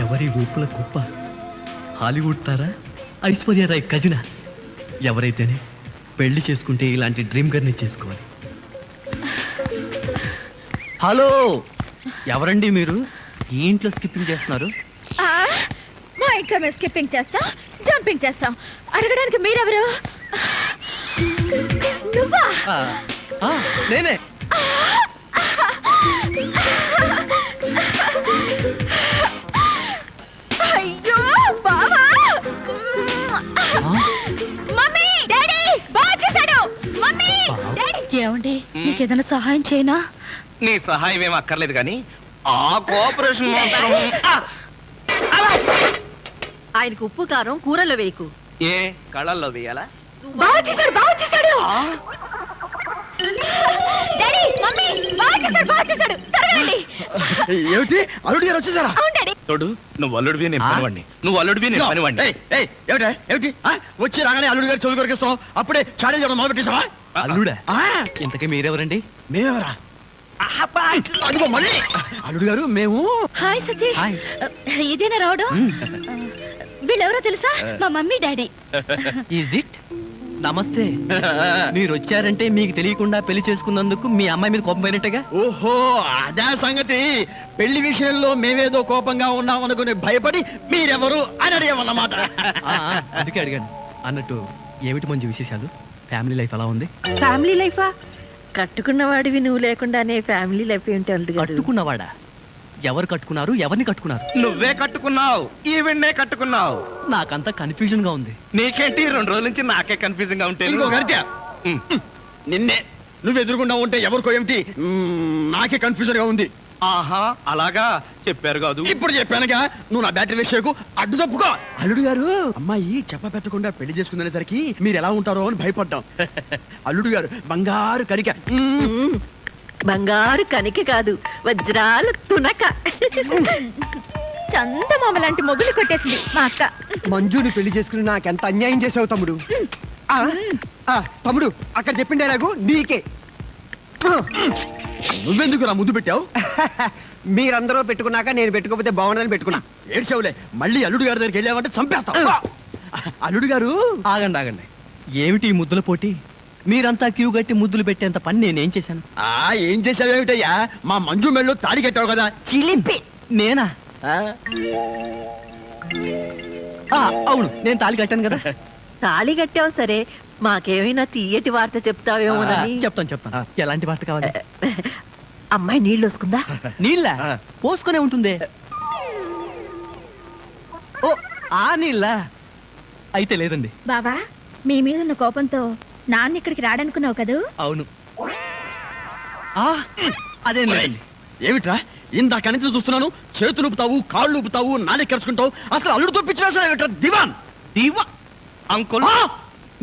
ఎవరి ఊపుల కుప్ప? హాలీవుడ్ తారా, ఐశ్వర్య రాయ్ కజినా? ఎవరైతేనే పెళ్లి చేసుకుంటే ఇలాంటి డ్రీమ్ గర్ని చేసుకోవాలి. హలో, ఎవరండి మీరు? ఈ ఇంట్లో స్కిప్పింగ్ చేస్తున్నారు? మా ఇంట్లో మేము స్కిప్పింగ్ చేస్తాం, జంపింగ్ చేస్తాం. అడగడానికి మీరెవరు? నువ్వా? నేనే. అయ్యో బావా! మమ్మీ, డాడీ, బాగా చేశాడు. Mummy, daddy. ఏమండి, నీకేదైనా సహాయం చేయనా? నీ సహాయం ఏం అక్కర్లేదు కానీ ఆ కోఆపరేషన్ మాత్రం. ఆయనకు ఉప్పు కారం కూరలో వేయకు. ఏ కళ్ళల్లో వేయాలా? బాగా చేశాడు, బాగా చేశాడు. డాడీ, మమ్మీ, బాగా చేశాడు, బాగా చేశాడు. త్వరగా ఏమిటి అల్లుడు గారు వచ్చేసారా? అవును డాడీ. తోడు, నువ్వు అల్లుడివి నేను పనివాడిని, నువ్వు అల్లుడివి నేను పనివాడిని. ఏమిటి వచ్చి రాగానే అల్లుడు గారు చెవులు కొరికిస్తున్నావు? అప్పుడే చాడీ చేయడం మొదలు పెట్టేసావా? అల్లుడా? ఇంతకీ మీరెవరండి? మేమెవరా? అదిగో మళ్ళీ అల్లుడు గారు మేము. హాయ్ సతీష్. ఇదేనా రావడం? వీళ్ళెవరో తెలుసా? మా మమ్మీ డాడీ. Is it? నమస్తే. మీరు వచ్చారంటే మీకు తెలియకుండా పెళ్లి చేసుకున్నందుకు మీ అమ్మాయి మీద కోపం పోయినట్టుగా. ఓహో, అదే సంగతి. పెళ్లి విషయంలో మేమేదో కోపంగా ఉన్నాం అనుకుని భయపడి మీరెవరు అని అడిగామన్నమాట. అందుకే అడిగాను. అన్నట్టు ఏమిటి మంచి విశేషాలు? ఫ్యామిలీ లైఫ్ ఎలా ఉంది? ఫ్యామిలీ లైఫా? కట్టుకున్నవాడివి నువ్వు లేకుండానే ఫ్యామిలీ లైఫ్ ఏంటి? కట్టుకున్నవాడా? ఎవరు కట్టుకున్నారు? ఎవరిని కట్టుకున్నారు? నువ్వే కట్టుకున్నావు, ఈవెన్నే కట్టుకున్నావు. నాకంతా కన్ఫ్యూజన్ గా ఉంది. నీకేంటి 2 రోజుల నుంచి నాకే కన్ఫ్యూజన్ గా ఉంటే? నిన్నే నువ్వు ఎదురుకుండా ఉంటే ఎవరికో ఏమిటి నాకే కన్ఫ్యూజన్ గా ఉంది. ఆహా, అలాగా చెప్పారు కాదు. ఇప్పుడు చెప్పానుగా, నువ్వు నా బ్యాటరీ విషయకు అడ్డు తప్పుకో. అల్లుడు గారు, అమ్మాయి చెప్ప పెట్టకుండా పెళ్లి చేసుకునేసరికి మీరు ఎలా ఉంటారో అని భయపడ్డాం. అల్లుడు గారు బంగారు కనిక. బంగారు కనిక కాదు, వజ్రాలు తునక. చందమామ లాంటి మొగులు కొట్టేసింది మా అక్క. మంజుని పెళ్లి చేసుకుని నాకెంత అన్యాయం చేసావు తమ్ముడు. తమ్ముడు, అక్కడ చెప్పిండే నాకు నీకే. నువ్వెందుకు నా ముద్దు పెట్టావు? మీరందరూ పెట్టుకున్నాక నేను పెట్టుకోకపోతే బాగుండదని పెట్టుకున్నా. ఏడ్చావులే, మళ్ళీ అల్లుడు గారి దగ్గరికి వెళ్ళావంటే చంపేస్తావు. అల్లుడు గారు, ఆగండి ఆగండి. ఏమిటి ఈ ముద్దుల పోటీ? మీరంతా క్యూ కట్టి ముద్దులు పెట్టేంత పని నేనేం చేశాను? ఏం చేసావేమిటయ్యా? మా మంజు మెళ్ళో తాడి కట్టావు కదా. చిలిపి. నేనా? అవును, నేను తాళి కట్టాను కదా. తాళి కట్టావు సరే, మాకేమైనా తీయటి వార్త చెప్తావేమో. చెప్తాను. ఎలాంటి వార్త కావాలి? అమ్మాయి నీళ్ళు వస్తుందా? నీళ్ళ పోసుకునే ఉంటుంది. ఓ, ఆ నీళ్ళ అయితే లేదండి. బాబా, మీ మీద ఉన్న కోపంతో నాన్న ఇక్కడికి రాడనుకున్నావు కదూ? అవును. అదేం లేదండి. ఏమిట్రా ఇందాక నుంచి చూస్తున్నాను, చేతులు ఊపుతావు, కాళ్ళు ఊపుతావు, నాలుగు కరుచుకుంటావు. అసలు అల్లుడు తప్పించిన దివాన్ దివా అంకుల్,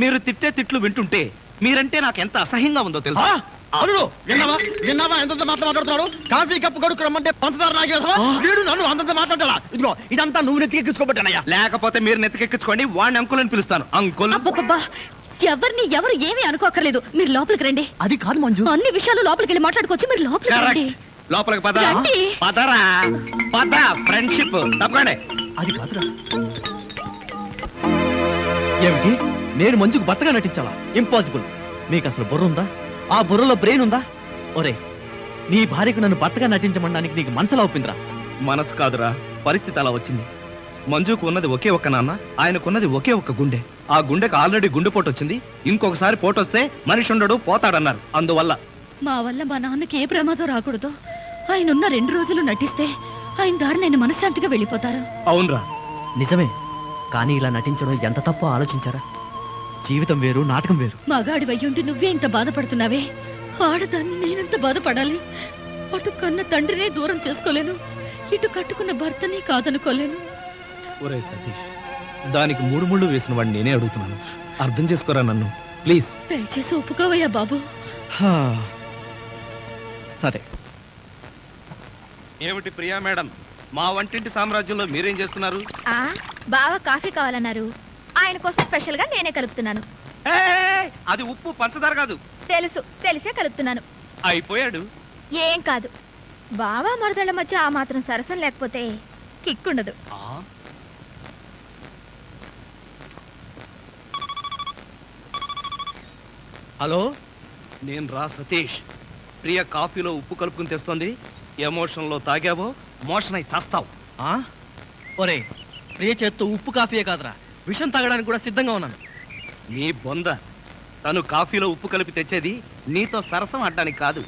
మీరు తిట్టే తిట్లు వింటుంటే మీరంటే నాకు ఎంత అసహ్యంగా ఉందో తెలుసా? అల్లుడు, విన్నావా ఎంత మాట్లాడుతున్నాడు? కాఫీ కప్పు కొడుకు రమ్మంటే పంచదార నాగేసా? వీడు నన్ను అంతంత మాట్లాడాలా? ఇదిగో ఇదంతా నువ్వు నెత్తికెక్కించుకోబట్టానయ్యా. లేకపోతే మీరు నెత్తికెక్కించుకోండి, వాడిని అంకుల్ అని పిలుస్తాను. అంకుల్ ఎవరిని ఎవరు ఏమీ అనుకోకర్లేదు, మీరు లోపలికి రండి. అది కాదు మంజు, అన్ని విషయాలు లోపలికి వెళ్ళి మాట్లాడుకోవచ్చు. మీరు లోపలికి రండి. లోపలికి పద. పదరా, పద. ఫ్రెండ్షిప్ తప్పకండి. అది కాదురా. ఏమిటి, నేను మంజుకు భర్తగా నటించాలా? ఇంపాసిబుల్. నీకు అసలు బుర్ర ఉందా? ఆ బుర్రలో బ్రెయిన్ ఉందా? ఒరే, నీ భార్యకు నన్ను భర్తగా నటించమనడానికి నీకు మనసులా ఒప్పిందిరా? మనసు కాదురా, పరిస్థితి అలా వచ్చింది. మంజుకు ఉన్నది ఒకే ఒక్క నాన్న, ఆయనకున్నది ఒకే ఒక్క గుండె. ఆ గుండెకు ఆల్రెడీ గుండెపోటు వచ్చింది. ఇంకొకసారి పోటు వస్తే మనిషి ఉండడు, పోతాడన్నారు. అందువల్ల మా వల్ల మా నాన్నకి ఏ ప్రమాదం రాకూడదు. ఆయన ఉన్న 2 రోజులు నటిస్తే ఆయన దారి నేను మనశ్శాంతిగా వెళ్ళిపోతారు. అవునరా, నిజమే. కానీ ఇలా నటించడం ఎంత తప్పో ఆలోచించారా? జీవితం వేరు, నాటకం వేరు. మగాడి వయ్యుండి నువ్వే ఇంత బాధపడుతున్నావే, ఆడదాన్ని నేనెంత బాధపడాలి? అటు కన్న తండ్రినే దూరం చేసుకోలేను, ఇటు కట్టుకున్న భర్తని కాదనుకోలేను. ఒరే సతీష్, దానికి 3 ముళ్ళు వేసిన వాడిని నేనే అడుగుతున్నాను. అర్థం చేసుకోరా నన్ను, ప్లీజ్. దయచేసి ఒప్పుకోవయ్యా బాబు. సరే, ఏమిటి ప్రియా మేడం, మా వంటింటి సామ్రాజ్యంలో మీరేం చేస్తున్నారు? బావ కాఫీ కావాలన్నారు, ఆయన కోసం స్పెషల్ గా నేనే కలుపుతున్నాను. అది ఉప్పు పంచదార కాదు. తెలిసే కలుపుతున్నాను. అయిపోయాడు. ఏం కాదు, బావ మరదళ్ళ మధ్య ఆ మాత్రం సరసం లేకపోతే కిక్కుండదు. హలో, నేను రా సతీష్. ప్రియ కాఫీలో ఉప్పు కలుపుకుని తెస్తుంది. ఎమోషన్ లో తాగావో మోషన్ అయి చేస్తావు. ఒరే, ప్రియ చేత్తో ఉప్పు కాఫీయే కాదురా, విషం తాగడానికి కూడా సిద్ధంగా ఉన్నాను. నీ బొంద. తను కాఫీలో ఉప్పు కలిపి తెచ్చేది నీతో సరసం ఆడడానికి కాదు,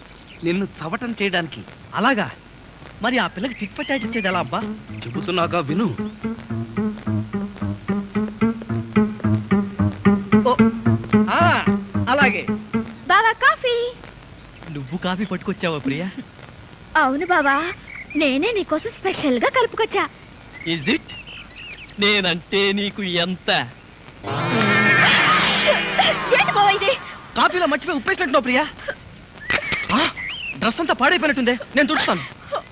నిన్ను చవటం చేయడానికి. అలాగా? మరి ఆ పిల్లకి టిక్ పట్టాచి ఇచ్చేది ఎలా అబ్బా? చెబుతున్నాగా విను. అలాగే. బావా కాఫీ. నువ్వు కాఫీ పట్టుకొచ్చావా ప్రియా? అవును బావా, నేనే నీకోసం స్పెషల్ గా కలుపుకొచ్చా. Is it? నేనంటే నీకు ఎంత? ఏంటి బావా ఇది? కాఫీలో మర్చిపోయి ఉప్పేసినట్టున్నావు ప్రియా. డ్రెస్ అంతా పాడైపోయినట్టుందే, నేను తుడుస్తాను.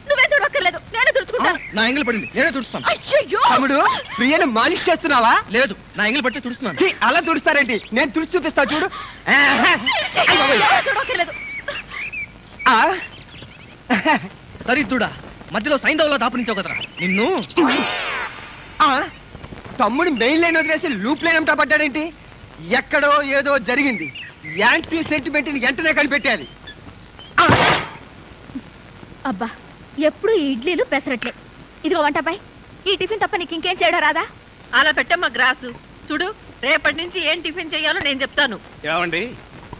నువ్వే తుడవక్కర్లేదు, నేనే తుడుచుకుంటాను. నా ఎంగిల్ పడింది, నేనే తుడుస్తాను. అయ్యయ్యో! తమ్ముడు, ప్రియను మాలిష్ చేస్తున్నావా? లేదు, నా ఎంగిల్ పట్టి తుడుస్తున్నాను. ఛీ, అలా తుడుస్తారేంటి? నేను తుడిచి చూపిస్తా చూడు. తుడవక్కర్లేదు. దరిద్రుడా, మధ్యలో సైంధవ్లో దాపునించావు కదరా నిన్ను. తమ్ముడు మెయిన్ లైన్ వదిలేసి లూప్ లైన్ అంతా పడ్డాడేంటి? ఎక్కడో ఏదో జరిగింది. యాంటీ సెంటిమెంట్ వెంటనే కనిపెట్టాలి. అబ్బా, ఎప్పుడు ఈ ఇడ్లీలు పెసరట్లే. ఇదిగో వంటపై ఈ టిఫిన్ తప్ప నీకు ఇంకేం చేయడం రాదా? అలా పెట్టమ్మా గ్రాసు. చూడు, రేపటి నుంచి ఏం టిఫిన్ చేయాలో నేను చెప్తాను. ఏమండి,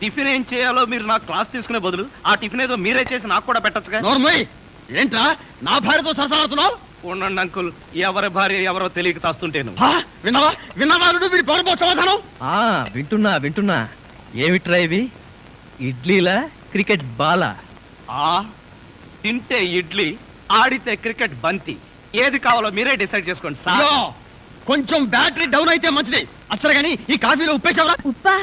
టిఫిన్ ఏం చేయాలో మీరు నాకు క్లాస్ తీసుకునే బదులు ఆ టిఫిన్ ఏదో మీరే చేసి నాకు కూడా పెట్టచ్చుగా. నోర్మయ్, ఏంట్రా నా భార్యతో సరసలాడుతున్నావు? ఉండండి అంకుల్, ఎవరి భార్య ఎవరో తెలియక తాస్తుంటేను. విన్నావా వీడి పౌరపో సమాధానం? వింటున్నా. ఏమిట్రా ఇవి? ఇడ్లీలా క్రికెట్ బాలా? తింటే ఇడ్లీ, ఆడితే క్రికెట్ బంతి. ఏది కావాలో మీరే డిసైడ్ చేసుకోండి సార్. కొంచెం బ్యాటరీ డౌన్ అయితే మంచిది. అసలు గానీ ఈ కాఫీలో ఉప్పేసావా? ఉప్పా?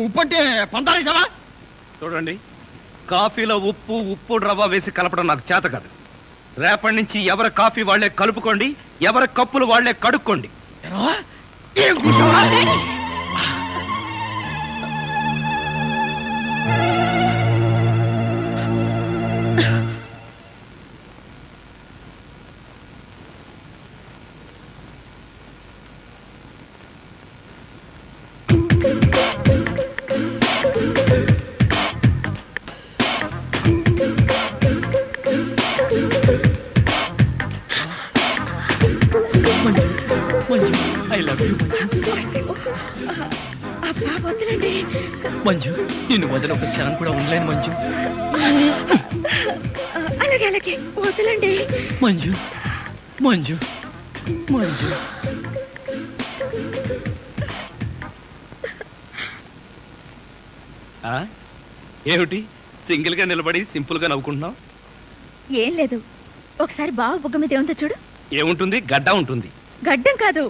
ఉప్పు అంటే పంతారేసావా? చూడండి, కాఫీలో ఉప్పు రవ్వ వేసి కలపడం నాకు చేత కాదు. రేపటి నుంచి ఎవరి కాఫీ వాళ్లే కలుపుకోండి, ఎవరి కప్పులు వాళ్లే కడుక్కోండి. I love you Manju. నిన్ను వదిలి ఒక క్షణం కూడా ఉండలేను మంజు. అలాగే వదలండి మంజు. ఏమిటి సింగిల్ గా నిలబడి సింపుల్ గా నవ్వుకుంటున్నావు? ఏం లేదు, ఒకసారి బావ బుగ్గ మీద ఏముందో చూడు. ఏముంటుంది? గడ్డ ఉంటుంది. గడ్డం కాదు,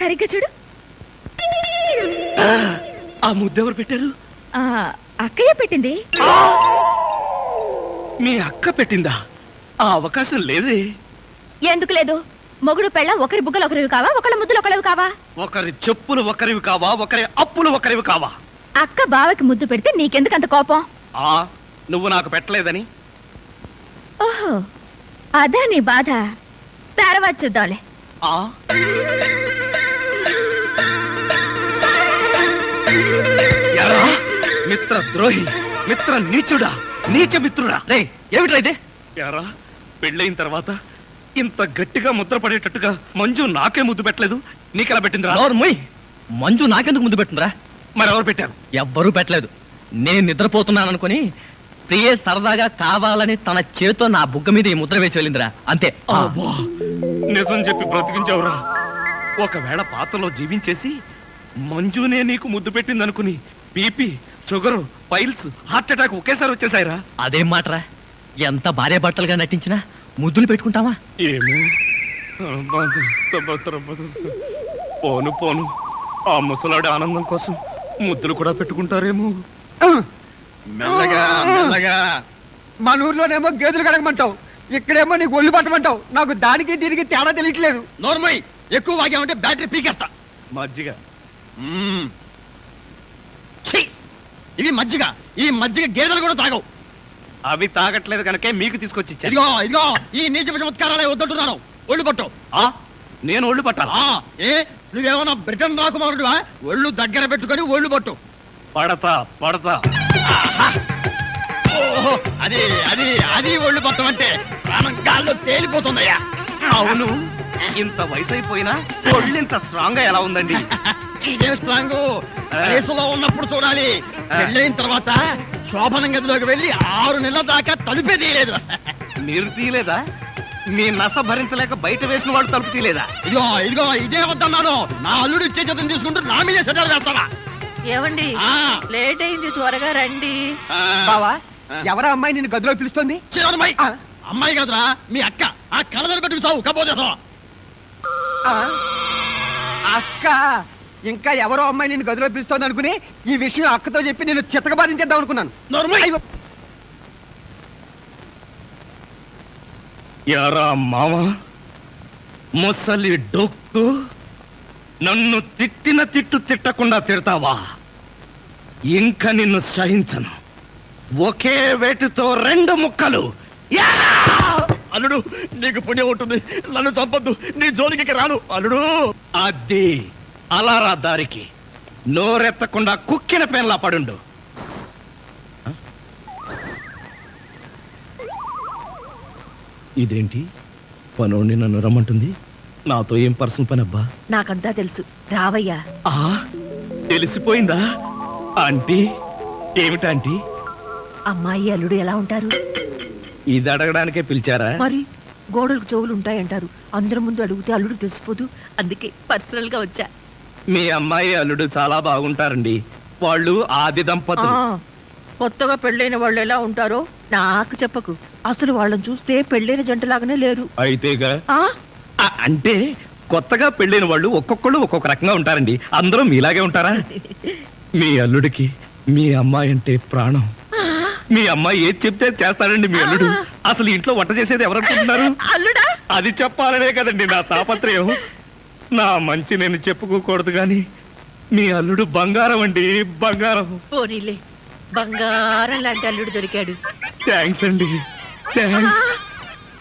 సరిగ్గా చూడు. ఆ ముద్దెవరు పెట్టారు? అక్కయ్య పెట్టింది. మీ అక్క పెట్టిందా? ఆ అవకాశం లేదే. ఎందుకు లేదు? మొగుడు పెళ్ళ ఒకరి బుగ్గలు ఒకరివి కావా, ఒకళ్ళ ముద్దులు ఒకరివి కావా? ఒకరి చెప్పులు ఒకరివి కావా, ఒకరి అప్పులు ఒకరివి కావా? అక్క బావకి ముద్దు పెడితే నీకెందుకంత కోపం? నువ్వు నాకు పెట్టలేదని. ఓహో, అదా నీ బాధ. తర్వాత చూద్దాంలే. మిత్ర ద్రోహి, మిత్ర నీచుడా, నీచ మిత్రుడా. రే, ఏమిట్రా ఇదే? యారా, పెళ్ళైన తర్వాత ఇంత గట్టిగా ముద్ర పడేటట్టుగా మంజు నాకే ముద్దు పెట్టలేదు, నీకెలా పెట్టిందిరా? మంజు నాకెందుకు ముద్దు పెట్టిందిరా? మరెవరు పెట్టారు? ఎవ్వరూ పెట్టలేదు. నేను నిద్రపోతున్నాను అనుకుని ప్రియే సరదాగా కావాలని తన చేతితో నా బుగ్గ మీద ఈ ముద్ర వేసి వెళ్ళిందిరా, అంతే. నిజం చెప్పి బ్రతికించావురా. ఒకవేళ పాత్రలో జీవించేసి మంజునే నీకు ముద్దు పెట్టింది అనుకుని BP, sugar, piles, heart attack ఒకేసారి వచ్చేసాయిరా. అదేం మాటరా? ఎంత భార్య భర్తలుగా నటించినా ముద్దులు పెట్టుకుంటావా? ఏమో, పోను ఆ ముసలాడి ఆనందం కోసం ముద్దులు కూడా పెట్టుకుంటారేమో. మెల్లగా మన ఊర్లోనేమో గేదెలు కడగమంటావు, ఇక్కడేమో నీకు ఒళ్ళు పట్టమంటావు, నాకు దానికి దీనికి తేడా తెలియట్లేదు. నోర్మై, ఎక్కువ వాగామంటే బ్యాటరీ పీకేస్తా. మజ్జిగ. ఇది మజ్జిగ, ఈ మజ్జిగ గేదెలు కూడా తాగవు. అవి తాగట్లేదు కనుకే మీకు తీసుకొచ్చి ఇచ్చాను. ఇదిగో ఇదిగో ఈ నీచ చమత్కారాలే వద్దంటున్నాను. ఒళ్ళు పట్టు. నేను ఒళ్ళు పట్టాలా? ఏ నువ్వేమన్నా బ్రిటన్ రాకుమారుడువా? ఒళ్ళు దగ్గర పెట్టుకొని ఒళ్ళు పట్టు. పడతా పడతా. ఓహో, అది అది అది ఒళ్ళు పట్టమంటే ప్రాణం గాల్లో తేలిపోతుందయ్యా. అవును, ఇంత వయసు అయిపోయినా ఒళ్ళు ఇంత స్ట్రాంగ్ గా ఎలా ఉందండి? ఇదేం స్ట్రాంగ్? వయసులో ఉన్నప్పుడు చూడాలి, పెళ్ళైన తర్వాత శోభనం గదిలోకి వెళ్ళి 6 నెలల దాకా తలుపే తీయలేదు. మీరు తీయలేదా? మీ నస భరించలేక బయట వేసిన వాడు తలుపు తీయలేదా? ఇదిగో ఇదిగో ఇదే వద్దన్నాను. నా అల్లుడు ఇచ్చే చేతం తీసుకుంటూ నా మీదే సెటల్ వేస్తావా? ఏమండి లేట్ అయింది, త్వరగా రండి. బావా, ఎవరా అమ్మాయి నిన్ను గదిలో పిలుస్తుంది? అమ్మాయి కాదురా, మీ అక్క. ఆ కళ్ళని పెట్టి చావు కపోతే అక్క. ఇంకా ఎవరో అమ్మాయి నిన్ను గదిలో పిలుస్తోంది అనుకుని ఈ విషయం అక్కతో చెప్పి నేను చితకబాధించేద్దాం అనుకున్నాను. యారా మామ, ముసలి డొక్కు, నన్ను తిట్టిన తిట్టు తిట్టకుండా తిడతావా? ఇంకా నిన్ను సహించను. ఒకే వేటితో 2 ముక్కలు. అల్లుడు, నీకు పుణ్యం ఉంటుంది, నన్ను చంపొద్దు, నీ జోలికి రాను అల్లుడు. అది అలారా దారికి. నోరెత్తకుండా కుక్కిన పెన్లా పడుండు. ఇదేంటి పనోడిని నన్ను రమ్మంటుంది? నాతో ఏం పర్సనల్ పని అబ్బా? నాకంతా తెలుసు, రావయ్యా. తెలిసిపోయిందా ఆంటీ? ఏమిటాంటీ? అమ్మాయి అల్లుడు ఎలా ఉంటారు? ఇది అడగడానికే పిలిచారా? మరి గోడలకు చెవులు ఉంటాయంటారు, అందరి ముందు అడిగితే అల్లుడు తెలిసిపోదు, అందుకే పర్సనల్ గా వచ్చా. మీ అమ్మాయి అల్లుడు చాలా బాగుంటారండి. వాళ్ళు ఆది దంపతులు. కొత్తగా పెళ్ళైన వాళ్ళు ఎలా ఉంటారో నాకు చెప్పకు. అసలు వాళ్ళని చూస్తే పెళ్ళైన జంటలాగానే లేరు. అయితేగా అంటే కొత్తగా పెళ్ళైన వాళ్ళు ఒక్కొక్కళ్ళు ఒక్కొక్క రకంగా ఉంటారండి. అందరూ మీలాగే ఉంటారా? మీ అల్లుడికి మీ అమ్మాయి అంటే ప్రాణం. మీ అమ్మాయి ఏది చెప్తే చేస్తాడండి మీ అల్లుడు. అసలు ఇంట్లో వంట చేసేది ఎవరనుకుంటున్నారు? అల్లుడా? అది చెప్పాలనే కదండి నా తాపత్రయం. నా మంచి నేను చెప్పుకోకూడదు గాని మీ అల్లుడు బంగారం అండి, బంగారం. పోనీలే, బంగారం లాంటి అల్లుడు దొరికాడు. థ్యాంక్స్ అండి, థ్యాంక్స్.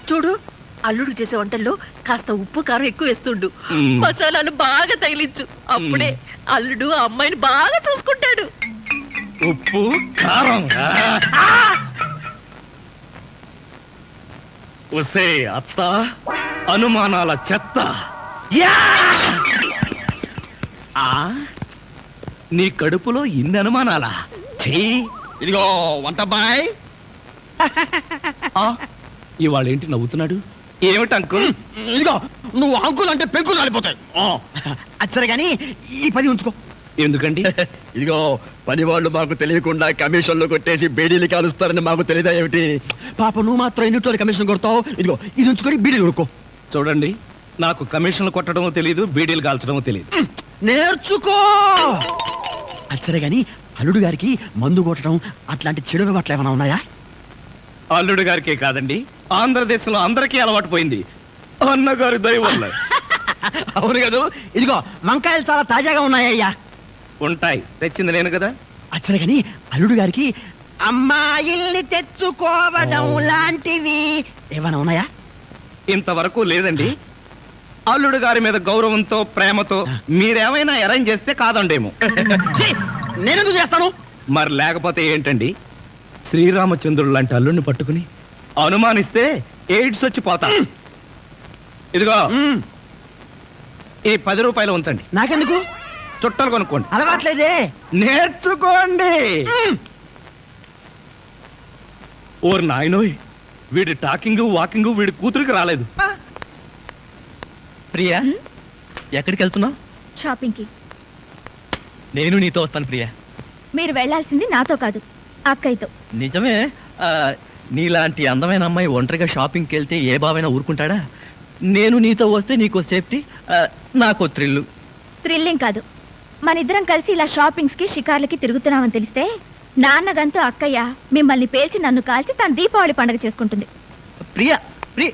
చూడు, అల్లుడు చేసే వంటల్లో కాస్త ఉప్పు కారం ఎక్కువ వేస్తుండు, మసాలాలు బాగా తగిలించు. అప్పుడే అల్లుడు ఆ అమ్మాయిని బాగా చూసుకుంటాడు. ఉప్పు కారం ఒసే అత్త, అనుమానాల చెత్త. నీ కడుపులో ఇన్ని అనుమానాలా? ఇదిగో వంట బాయ్. ఇవాళ ఏంటి నవ్వుతున్నాడు? ఏమిటి అంకుల్? ఇదిగో నువ్వు అంకుల్ అంటే పెంకులు రాలిపోతాయి. అచ్చరే గాని ఈ 10 ఉంచుకో. ఎందుకండి? ఇదిగో పని వాళ్ళు మాకు తెలియకుండా కమిషన్లు కొట్టేసి బేడీలు కాలుస్తారని మాకు తెలియదా ఏమిటి? పాప నువ్వు మాత్రం ఎన్నిట్లో కమిషన్ కొడతావు. ఇదిగో ఇది ఉంచుకొని బీడీలు కొడుకో. చూడండి, నాకు కమిషన్లు కొట్టడమో తెలియదు, బీడీలు కాల్చడమో తెలియదు. నేర్చుకో. అచ్చరే గాని అల్లుడు గారికి మందు కొట్టడం అట్లాంటి చెడు అలవాట్లు ఏమైనా ఉన్నాయా? అల్లుడు గారికే కాదండి, ఆంధ్రదేశంలో అందరికీ అలవాటు పోయింది అన్నగారి దయ వల్ల. అవును కదా. ఇదిగో వంకాయలు చాలా తాజాగా ఉన్నాయ్యా. ఉంటాయి, తెచ్చింది నేను కదా. అచ్చరే గాని అల్లుడు గారికి అమ్మాయిల్ని తెచ్చుకోవడం లాంటివి ఏమైనా ఉన్నాయా? ఇంతవరకు లేదండి. అల్లుడు గారి మీద గౌరవంతో ప్రేమతో మీరేమైనా అరేంజ్ చేస్తే కాదండేమో. నేనెందుకు చేస్తాను? మరి లేకపోతే ఏంటండి? శ్రీరామచంద్రుడు లాంటి అల్లుడిని పట్టుకుని అనుమానిస్తే ఎయిడ్స్ వచ్చి పోతా. ఇదిగో ఈ 10 రూపాయలు ఉంచండి. నాకెందుకు? చుట్టలు కొనుక్కోండి. అలవాట్లేదే. నేర్చుకోండి. ఓర్ నాయనోయ్, వీడి టాకింగ్ వాకింగ్ వీడి కూతురికి రాలేదు. ప్రియా, ఎక్కడికి వెళ్తున్నావు? షాపింగ్ కి. నేను నీతో వస్తాను ప్రియా. మీరు వెళ్ళాల్సింది నాతో కాదు, అక్కయ్యతో. నిజమే. నీలాంటి అందమైన అమ్మాయి ఒంటరిగా షాపింగ్కి వెళ్తే ఏ బావైనా ఊరుకుంటాడా? నేను నీతో వస్తే నీకో సేఫ్టీ, నాకో థ్రిల్లు. థ్రిల్లింగ్ కాదు, మన ఇద్దరం కలిసి ఇలా షాపింగ్స్ కి షికార్లకి తిరుగుతున్నామని తెలిస్తే నాన్నగంతూ అక్కయ్య మిమ్మల్ని పేల్చి నన్ను కాల్చి తన దీపావళి పండుగ చేసుకుంటుంది. ప్రియా, ఫ్రీ.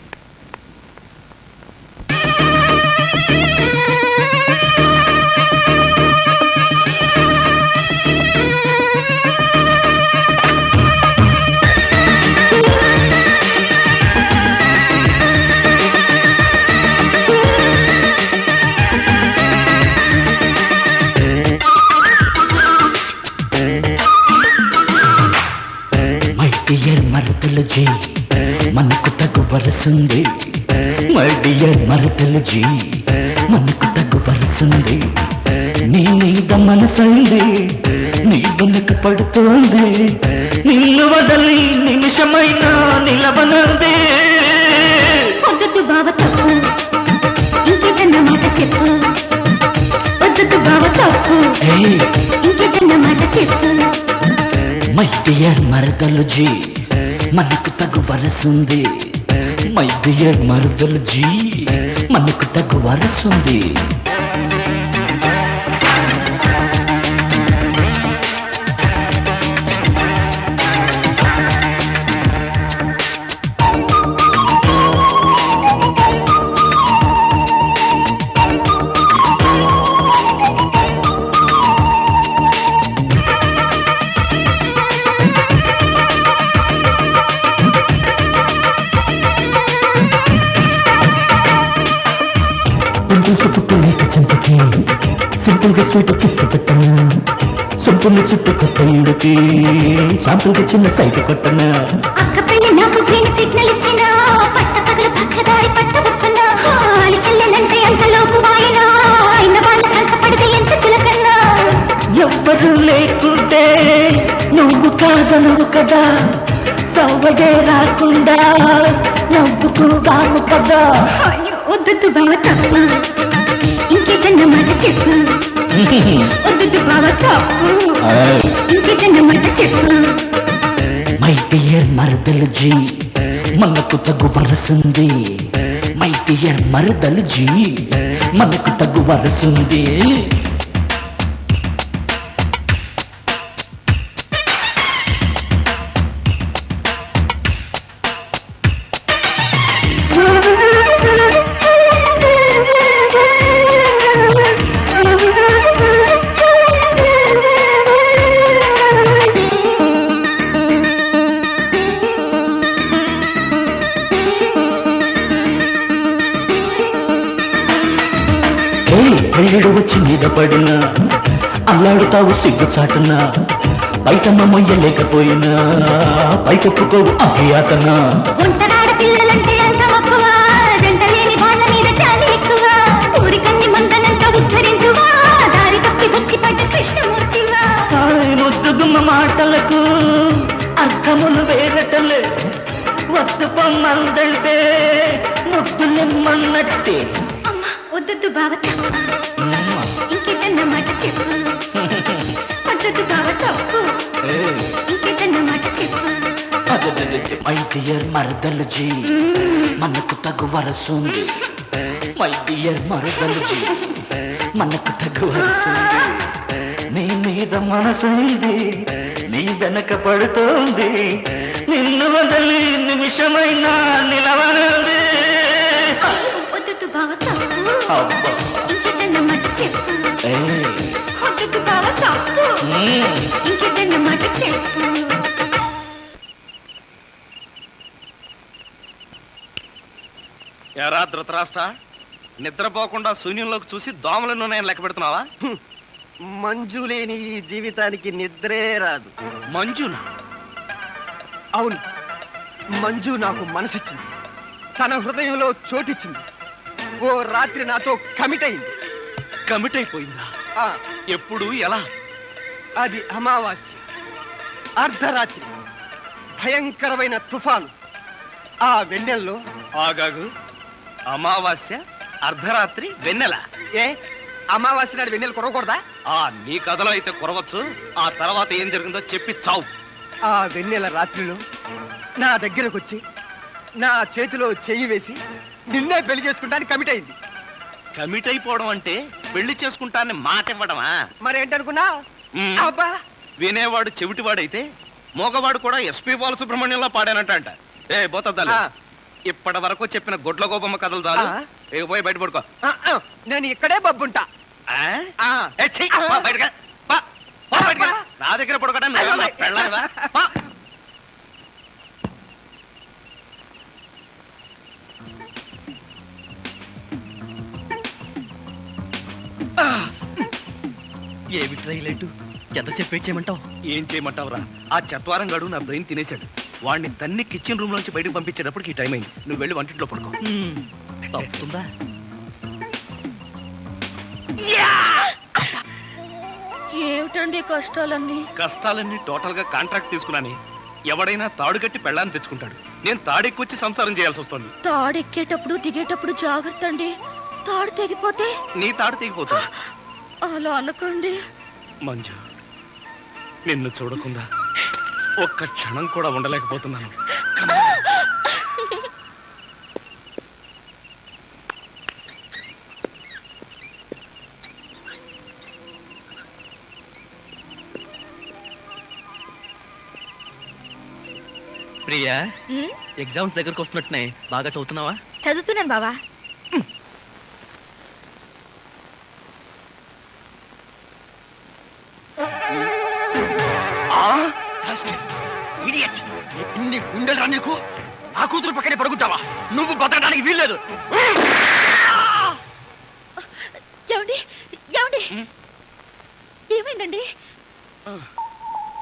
మరదలు జీ మనకు తగు వరసుంది, మై డియర్ మరదలు జీ మనకు తగు వరసుంది. నీ మీద మనసంది, నీ వెనక పడుతోంది, నిన్ను వదలి నిమిషమైనా నిలవనంది. వద్దు బావ తప్పు, ఇంకేదన్న మాట చెప్పు. వద్దు బావ తప్పు, ఇంకేదన్న మాట చెప్పు. మై డియర్ మరదలు జీ మనకు తగు వరసుంది, మై డియర్ మరదలు జీ మనకు తగు వరసుంది. చెంతకి సింపుల్గా స్వీట్ కిస్ పెట్టనా, సొంపుని చుట్టూ కొత్త ఇడుకి శాంపుల్గా చిన్న సైట్ కొట్టనా. అక్క పెళ్లి నాకు గ్రీన్ సిగ్నల్ ఇచ్చిన పట్ట పగలు పక్కదారి పట్టవచ్చున్నా. హాలి చెల్లెలంటే అంతలోపు వాయినా అయిన వాళ్ళకంత పడితే ఎంత చులకన్నా. ఎవ్వరు లేకుంటే నువ్వు కాదనువు కదా, సవ్వగే రాకుండా నవ్వుకుదాము కదా. వద్దు బావ తప్పు, ఇంకేదన్న మాట చెప్పు. వద్దు బావ తప్పు, ఇంకేదన్న మాట చెప్పు. మై డియర్ మరదలు జీ మనకు తగు వరసుంది, మై డియర్ మరదలు జీ మనకు తగు వరసుంది. పెళ్ళిడు వచ్చి మీద పడినా అల్లాడుతావు సిగ్గు చాటునా, బయటమ్మ మొయ్యలేకపోయినా పైకొప్పుకోవు అభియాతనా. ఒంటరాడ పిల్లలంటే అంత మక్కువ, జంట లేని వాళ్ళ మీద చాలి ఎక్కువ. ఊరికన్ని మందనంత ఉద్ధరించువా, దారి తప్పి వచ్చి పడ్డ కృష్ణమూర్తివా. ముద్దుగుమ్మ మాటలకు అర్థములు వేరటలే, వద్దు పొమ్మందంటే ముద్దులెమ్మన్నట్టే. వద్దు బావ తప్పు, ఇంకేదన్న మాట చెప్పు. వద్దు బావ తప్పు, ఇంకేదన్న మాట చెప్పు. మై డియర్ మరదలు జీ మనకు తగు వరసుంది, మై డియర్ మరదలు జీ మనకు తగు వరసుంది. నీ మీద మనసుంది, నీ వెనక పడుతోంది, నిన్ను వదలి నిమిషమైనా నిలవనంది. వద్దు బావ తప్పు, ఇంకేదన్న మాట చెప్పు. వద్దు బావ తప్పు, ఇంకేదన్న మాట చెప్పు. ఎరా ధృతరాష్ట్ర, నిద్రపోకుండా శూన్యంలోకి చూసి దోమలను నేను లెక్క పెడుతున్నావా? మంజు లేని ఈ జీవితానికి నిద్రే రాదు. మంజునా? అవును, మంజు నాకు మనసిచ్చింది, తన హృదయంలో చోటిచ్చింది. ఓ రాత్రి నాతో కమిట్ అయింది. కమిట్ అయిపోయిందా? ఎప్పుడు, ఎలా? అది అమావాస్య, అర్ధరాత్రి, భయంకరమైన తుఫాను. ఆ వెన్నెల్లో ఆగాగు. అమావాస్య, అర్ధరాత్రి, వెన్నెల. ఏ అమావాస్య నాడు వెన్నెల కురవకూడదా? నీ కథలో అయితే కురవచ్చు. ఆ తర్వాత ఏం జరిగిందో చెప్పి చావు. ఆ వెన్నెల రాత్రిలో నా దగ్గరకు వచ్చి నా చేతిలో చెయ్యి వేసి నిన్నే పెళ్లి చేసుకుంటానికి కమిట్ అయింది. కమిట్ అయిపోవడం అంటే పెళ్లి చేసుకుంటానని మాట ఇవ్వడమా? మరేంటనుకున్నా? అబ్బా, వినేవాడు చెవిటివాడైతే మోగవాడు కూడా ఎస్పీ బాలసుబ్రహ్మణ్యంలో పాడానంట. ఏ బోతద్దాలు, ఇప్పటి వరకు చెప్పిన గుడ్ల గోపమ్మ కథలు చాలు ఇక పోయి బయట పడుకో. నేను ఇక్కడే బబ్బుంటా. నా దగ్గర పడుకోవడం పెళ్ళావా? ఏమి ట్రైలెట్ ఎంత చెప్పేయమంటావు? ఏం చేయమంటావురా? ఆ చత్వారం గడు నా బ్రెయిన్ తినేశాడు. వాడిని తన్ని కిచెన్ రూమ్ నుంచి బయటకు పంపించేటప్పటికి ఈ టైం అయింది. నువ్వు వెళ్ళి వంటింట్లో పడుకో. తప్పుతుందా? ఏమిటండి కష్టాలన్నీ? కష్టాలన్నీ టోటల్ గా కాంట్రాక్ట్ తీసుకున్నాని. ఎవడైనా తాడు కట్టి పెళ్ళాన్ని తెచ్చుకుంటాడు. నేను తాడెక్కొచ్చి సంసారం చేయాల్సి వస్తుంది. తాడెక్కేటప్పుడు దిగేటప్పుడు జాగ్రత్త అండి. తాడు తెగిపోతే నీ తాడు తెగిపోతుంది. అలా అనకండి. మంజు, నిన్ను చూడకుండా ఒక్క క్షణం కూడా ఉండలేకపోతున్నాను. ప్రియా, ఎగ్జామ్స్ దగ్గరకు వస్తున్నట్టున్నాయి. బాగా చదువుతున్నావా? చదువుతున్నాను బావా. ఇన్ని గుండెలు రా నీకు. ఆ కూతురు పక్కనే పడుకుంటావా? నువ్వు బతకడానికి వీల్లేదు. ఏమండి ఏమండి ఏమైందండి?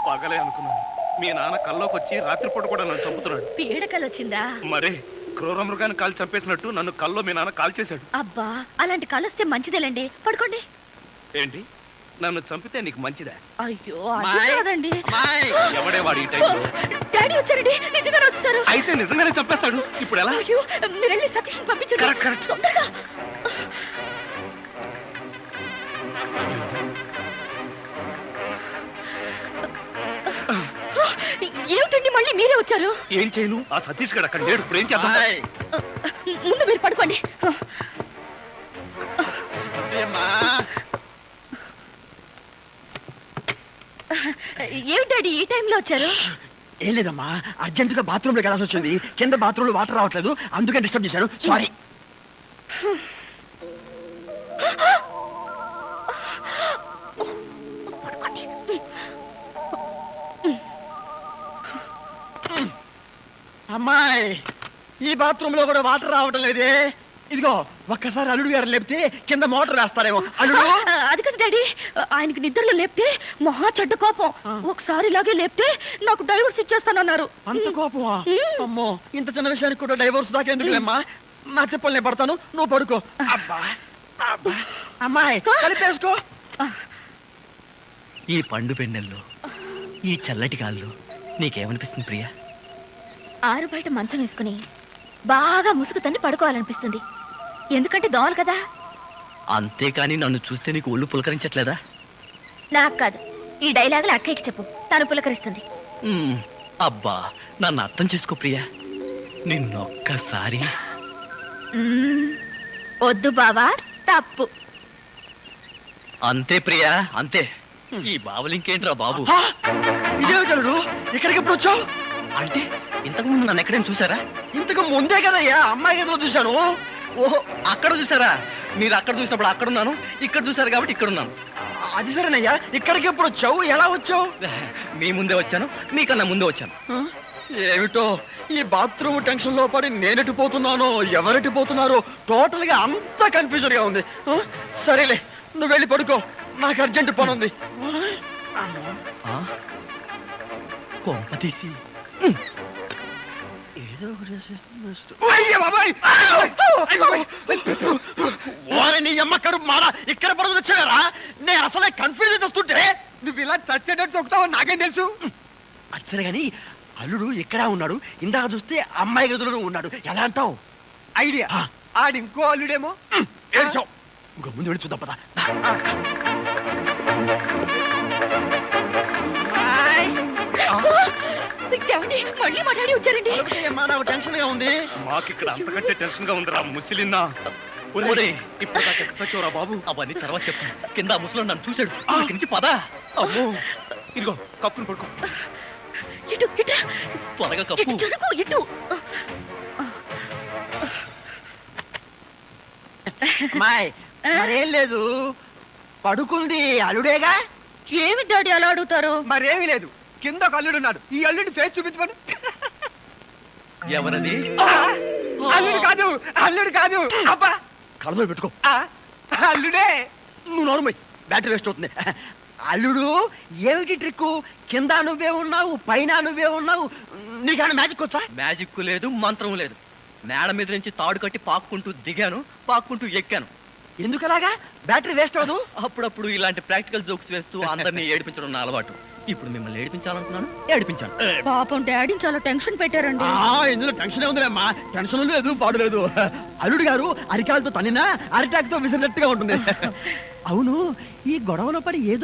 పగలే అనుకున్నాను. మీ నాన్న కల్లోకి వచ్చి రాత్రిపూట కూడా నన్ను చంపుతున్నాడు. పీడకలు వచ్చిందా? మరే క్రూర మృగాన్ని కాల్ చంపేసినట్టు నన్ను కల్లో మీ నాన్న కాల్ చేశాడు. అబ్బా, అలాంటి కలొస్తే మంచిదేలండి. పడుకోండి. ఏంటి, నన్ను చంపితే నీకు మంచిదా? అయ్యో అది కాదండి. ఎవడే వాడు ఈ టైంలో? డాడీ వచ్చారండి. నిజంగానే వచ్చారు. అయితే నిజంగానే చంపేస్తాడు. ఇప్పుడు ఎలా? అయ్యో, మీరు వెళ్ళి సతీష్ పంపించండి. కరెక్ట్. తొందరగా. ఏమిటండి మళ్ళీ మీరే వచ్చారు? ఏం చేయను, ఆ సతీష్ గడు అక్కడ లేడు. ఇప్పుడు ఏం చేద్దాం? ముందు మీరు పడుకోండి. ఏమిటండి ఈ టైంలో వచ్చారు? ఏం లేదమ్మా, అర్జెంటుగా బాత్రూమ్ లోకి వెళ్ళాల్సి వచ్చింది. కింద బాత్రూమ్ లో వాటర్ రావట్లేదు, అందుకే డిస్టర్బ్ చేశాను. సారీ. అమ్మాయి, ఈ బాత్రూమ్ లో కూడా వాటర్ రావటం లేదే. ఇదిగో ఒక్కసారి అల్లుడు గారు లేపితే కింద మోటార్ వేస్తారేమో. అల్లుడు అది కదా డాడీ, ఆయనకి నిద్రలో లేపితే మహా చెడ్డ కోపం. ఒకసారి ఇలాగే లేపితే నాకు డైవర్స్ ఇచ్చేస్తానన్నారు. అంత కోపమా? అమ్మో, ఇంత చిన్న విషయానికి కూడా డైవర్స్ దాకా ఎందుకులేమ్మా? నా చెప్పలు నేను పడతాను, నువ్వు పడుకో. అబ్బా అబ్బా, అమ్మాయి కలిపేసుకో. ఈ పండు పెన్నెల్లో, ఈ చల్లటి గాల్లో నీకేమనిపిస్తుంది ప్రియా? ఆరు బయట మంచం వేసుకుని బాగా ముసుగు తన్ని పడుకోవాలనిపిస్తుంది. ఎందుకంటే దోమలు కదా. అంతేకాని నన్ను చూస్తే నీకు ఒళ్ళు పులకరించట్లేదా? నాకు కాదు, ఈ డైలాగులు అక్కయ్యకి చెప్పు, తను పులకరిస్తుంది. అబ్బా, నన్ను అర్థం చేసుకో ప్రియా. నిన్నొక్కసారి. వద్దు బావా, తప్పు. అంతే ప్రియా, అంతే. ఈ బావులు ఇంకేంట్రా బాబు? ఇదే చల్లుడు, ఇక్కడికి ఎప్పుడు వచ్చావు? అంటే ఇంతకు ముందు నన్ను ఎక్కడైనా చూసారా? ఇంతకు ముందే కదయ్యా అమ్మాయి గదిలో చూశాను. ఓహో, అక్కడ చూసారా? మీరు అక్కడ చూసినప్పుడు అక్కడున్నాను, ఇక్కడ చూసారు కాబట్టి ఇక్కడున్నాను. అది సరేనయ్యా, ఇక్కడికి ఎప్పుడు వచ్చావు? ఎలా వచ్చావు? మీ ముందే వచ్చాను, మీకన్నా ముందే వచ్చాను. ఏమిటో ఈ బాత్రూమ్ టెన్షన్ లో పడి నేనెటు పోతున్నానో ఎవరెటు పోతున్నారో టోటల్ గా అంతా కన్ఫ్యూజన్ గా ఉంది. సరేలే, నువ్వు వెళ్ళి పడుకో, నాకు అర్జెంట్ పని ఉంది. కొంప తీసి నీ అమ్మక్కడు మారా ఇక్కడ పడుతుంది వచ్చారా? నేను అసలే కన్ఫ్యూజన్ వస్తుంటే నువ్వు ఇలా చచ్చేటట్టు తొక్కుతావు నాకేం తెలుసు. అసలే గాని అల్లుడు ఎక్కడా ఉన్నాడు? ఇందాక చూస్తే అమ్మాయి గదిలో ఉన్నాడు. ఎలా అంటావు? ఐడియా, ఆడి ఇంకో అల్లుడేమో. ఏడ్చావు, ఇంకో ముందు వెళ్ళి చూద్దాం పదా. మళ్ళీ మా డాడీ వచ్చారండి. నాకు టెన్షన్ గా ఉంది. మాకు ఇక్కడ అంతకంటే టెన్షన్ గా ఉందిరా ముసిలిన్నా. ఇప్పుడు వచ్చావురా బాబు? అవన్నీ తర్వాత చెప్తాను. కింద ముసలో నన్ను చూశాడు, ఇక్కడి నుంచి పదా. అమ్మో, ఇదిగో కప్పుని పడుకో. ఇటు ఇటు త్వరగా కప్పు. జరుగు, ఇటు. అమ్మాయి మరేం లేదు, పడుకుంది అల్లుడేగా. ఏమి డాడీ అలా అడుగుతారు? మరేమీ లేదు, కింద ఒక అల్లుడున్నాడు. ఈ అల్లుడి ఫేస్ చూపించమని. ఎవరది? అల్లుడు కాదు, అల్లుడు కాదు. అబ్బా కళ్ళలో పెట్టుకో. అల్లుడే. నువ్వు నోరుమై, బ్యాటరీ వేస్ట్ అవుతుంది. అల్లుడు ఏమిటి ట్రిక్కు? కింద నువ్వే ఉన్నావు, పైన నువ్వే ఉన్నావు. నీకేమైనా మ్యాజిక్ వచ్చా? మ్యాజిక్ లేదు, మంత్రం లేదు. మేడ మీద నుంచి తాడు కట్టి పాక్కుంటూ దిగాను, పాక్కుంటూ ఎక్కాను. ఎందుకలాగా? బ్యాటరీ వేస్ట్ అవ్వదు. అప్పుడప్పుడు ఇలాంటి ప్రాక్టికల్ జోక్స్ వేస్తూ అందరినీ ఏడిపించడం నా అలవాటు. ఇప్పుడు మిమ్మల్ని ఏడిపించాలనుకున్నాను, ఏడిపించాను. పాపం డాడీని చాలా టెన్షన్ పెట్టారండి. ఇందులో టెన్షన్ ఉందిలేమ్మా. టెన్షన్ లేదు, పాడు లేదు. అల్లుడు గారు అరికాలతో తన్నినా అరిటాక్తో విసిరినట్టుగా ఉంటుంది. అవును, ఈ గొడవలో పడి ఏదో